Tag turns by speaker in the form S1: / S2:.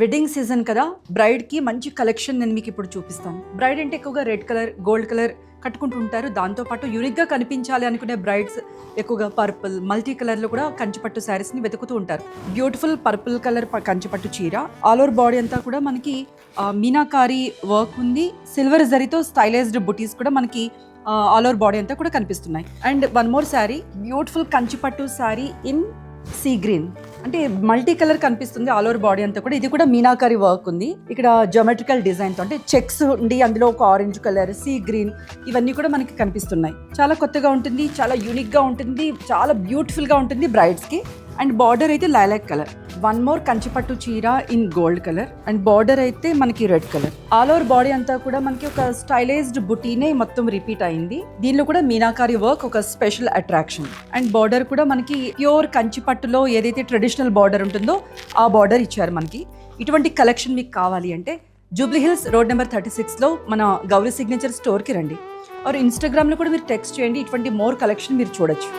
S1: Wedding season కదా, బ్రైడ్కి మంచి collection నేను మీకు ఇప్పుడు చూపిస్తాను. బ్రైడ్ అంటే ఎక్కువగా రెడ్ కలర్, గోల్డ్ కలర్ కట్టుకుంటూ ఉంటారు. దాంతోపాటు యూనిక్గా కనిపించాలి అనుకునే బ్రైడ్స్ ఎక్కువగా పర్పుల్, మల్టీ కలర్లో కూడా కంచిపట్టు శారీస్ని వెతుకుతూ ఉంటారు. బ్యూటిఫుల్ పర్పుల్ కలర్ కంచిపట్టు చీర, ఆల్ ఓవర్ బాడీ అంతా కూడా మనకి మీనాకారి వర్క్ ఉంది. సిల్వర్ జరీతో స్టైలైజ్డ్ బుటీస్ కూడా మనకి ఆల్ ఓవర్ బాడీ అంతా కూడా కనిపిస్తున్నాయి. And one more sari, beautiful Kanchipattu sari in sea green, అంటే మల్టీ కలర్ కనిపిస్తుంది ఆల్ ఓవర్ బాడీ అంతా కూడా. ఇది కూడా మీనాకారి వర్క్ ఉంది. ఇక్కడ జియోమెట్రికల్ డిజైన్ తో, అంటే చెక్స్ ఉండి అందులో ఒక ఆరెంజ్ కలర్, సీ గ్రీన్, ఇవన్నీ కూడా మనకి కనిపిస్తున్నాయి. చాలా కొత్తగా ఉంటుంది, చాలా యూనిక్ గా ఉంటుంది, చాలా బ్యూటిఫుల్ గా ఉంటుంది బ్రైడ్స్ కి. అండ్ బార్డర్ అయితే లైలాక్ కలర్. వన్ మోర్ కంచిపట్టు చీర in gold colour and border అయితే మనకి red colour. All over body అంతా కూడా మనకి ఒక స్టైలైజ్డ్ బుటీనే మొత్తం రిపీట్ అయింది. దీనిలో కూడా మీనాకారి వర్క్ ఒక స్పెషల్ అట్రాక్షన్. అండ్ బార్డర్ కూడా మనకి ప్యూర్ కంచిపట్టులో ఏదైతే ట్రెడిషనల్ బార్డర్ ఉంటుందో ఆ బార్డర్ ఇచ్చారు మనకి. ఇటువంటి కలెక్షన్ మీకు కావాలి అంటే జూబ్లీ హిల్స్ రోడ్ నెంబర్ 36లో మన గౌరీ సిగ్నేచర్ స్టోర్కి రండి. ఆర్ ఇన్స్టాగ్రామ్లో కూడా మీరు టెక్స్ట్ చేయండి, ఇటువంటి మోర్ కలెక్షన్ మీరు చూడొచ్చు.